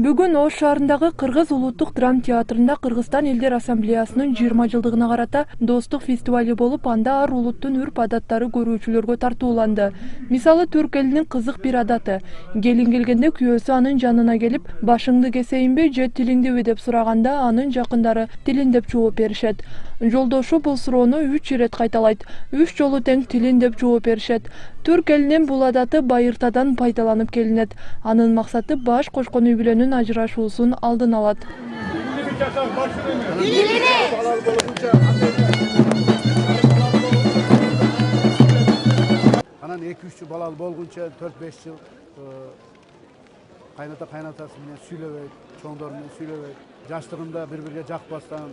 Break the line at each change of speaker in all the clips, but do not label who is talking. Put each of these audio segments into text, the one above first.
Бүгүн Ош шаарындагы Кыргыз улуттук драма театрында Кыргызстан элдер ассамблеясынын 20 жылдыгына карата достук фестивали болуп, анда ар улуттун үрп адаттары көрүүчүлөргө тартууланды. Мисалы, түрк элинин кызык бир адаты. Келин келгенде күйөөсү анын жанына келип, башыңды кесейинби же тилиңдиби деп сураганда, анын жакындары тилин деп жооп беришет. Жолдошу бул суроону 3 ирет кайталайт. 3 жолу тең тилин деп жооп беришет. Түрк элинин бул адаты байыртадан пайдаланып келинет. Анын максаты баш кошкон үй бүлөнүн ажырашуусун алдын алат.
Анан 2-3 балалы болгунча 4-5 жыл кайната-кайнатасы менен сүйлөбөйт, чоңдор менен сүйлөбөйт. Жаштыгында бири-бириге жакпастан,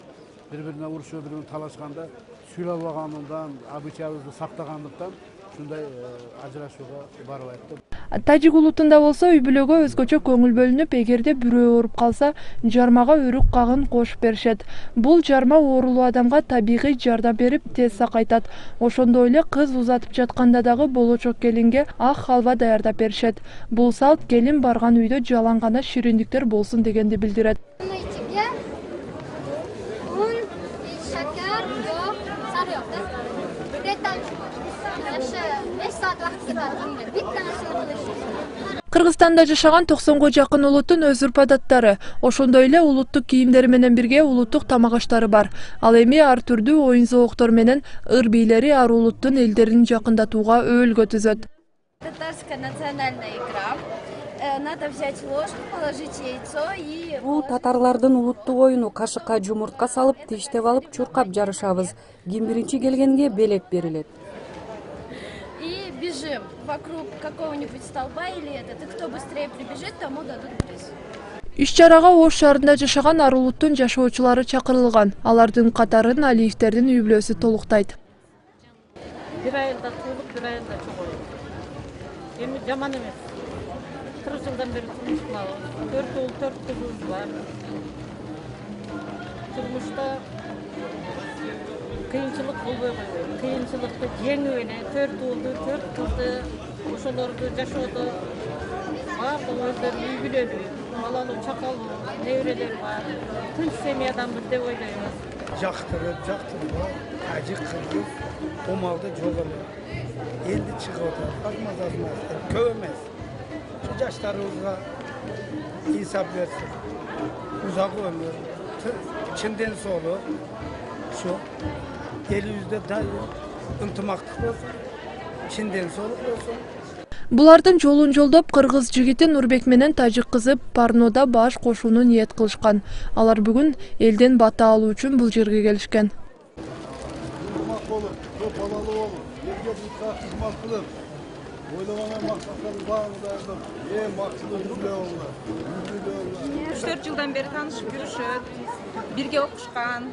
бири-бирине урушуп, бири-бирине талашканда сүйлөй албагандан, абычайыбызды сактагандыктан ушундай ажырашууга барбайт.
Тажик улутунда болсо үй бүлөгө өзгөчө көңүл бөлүнүп, эгерде бирөө ооруп калса, жармага өрүк кагын кошуп беришет. Бул жарма оорулуу адамга табигый жардам берип, тез сакайтат. Ошондой эле кыз узатып жатканда дагы болочок келинге ак халва даярдап беришет. Бул салт келин барган үйдө жалаң гана шириндиктер болсун дегенди билдирет. Кыргызстанда жашаган 90га жакын улуттун өз үрп адаттары, ошондой эле улуттук кийимдери менен бирге улуттук тамак аштары бар. Ал эми ар түрдүү оюн зооктор менен ыр бийлери ар улуттун элдерин жакындатууга өөлгө түзөт.
Татарская национальная игра. Надо взять ложку, положить яйцо и...
Бул татарлардын улуттук оюну. Кашыкка жумуртка салып, тиштеп алып, чуркап жарышабыз. Ким биринчи келгенге белек берилет.
И бежим вокруг какого-нибудь столба или этот. И кто быстрее прибежит, тому дадут приз.
Иш-чарага Ош шаарында жашаган ар улуттун жашоочулары чакырылган. Алардын катарын Алиевтердин үй бүлөсү толуктайт.
Bir ayında tuğluk, bir ayında çoğuluk. Hem jaman emes. 40 жылдан бери турмушта 4 уул 4 кызыбыз бар. Турмушта кыйынчылык болбой койбойт. Кыйынчылыкты жеңип эне 4 уулду, 4 кызды, ошолорду жашоодо баардыгы өздөрүнүн үй бүлөлүү, балалуу, чакалуу, неберелери бар. Тынч семьяданбыз деп ойлойбуз.
Жактырып, тажик кыргыз омалды жолдомо. Элди чыгып атат, азмаз көп эмес. Жаштарыбызга инсап берсин, узак өмүр, чын ден соолук, ушу элибизде ынтымактык болсун, чын ден соолук болсун.
Булардын жолун жолдоп кыргыз жигити Нурбек менен тажик кызы Парнода баш кошууну ниет кылышкан. Алар бүгүн элден бата алуу үчүн бул жерге келишкен.
Төрт жылдан бери таанышып жүрүшөт, бирге окушкан.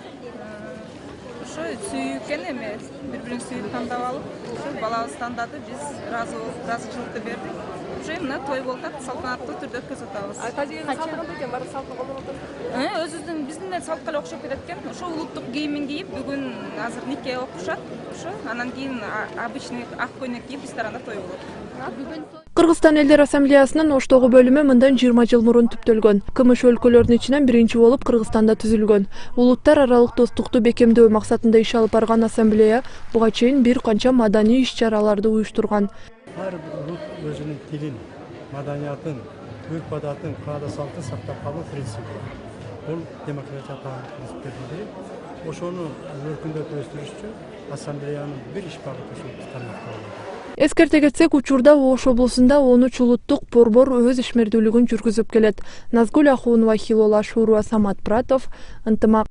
Ошо сүйүккен эме, бири-бирин сүйүп тандап алып, ошо балабыз тандады, биз ыраазычылыкты бердик. Ошо мына той болуп атат, салтанаттуу түрдө өткөзүп атабыз. Өзүбүздүн биздин салтка эле окшоп кетет экен. Ошо улуттук кийимин кийип, бүгүн азыр нике окушат. Ошо анан кийин обычный ак көйнөк кийип ресторанда той болот.
Кыргызстан элдер ассамблеясынын Оштогу бөлүмү мындан 20 жыл мурун түптөлгөн. КМШ өлкөлөрүнүн ичинен биринчи болуп Кыргызстанда түзүлгөн. Улуттар аралык достукту бекемдөө максатында иш алып барган ассамблея буга чейин бир канча маданий иш-чараларды уюштурган.
Ар бир улут өзүнүн тилин, маданиятын, үрп адатын, каада салтын сактап калуу принципи. Бул демократия принциптердин бири. Ошону өркүндөтүп өстүрүш үчүн ассамблеянын бир иш багыты ушул тармакталды.
Эскерте кетсек, учурда Ош облусунда 13 улуттук борбор өз ишмердүүлүгүн жүргүзүп келет. Назгүл Ахунова, Хилола Шуруа, Самат Пратов, ынтымак.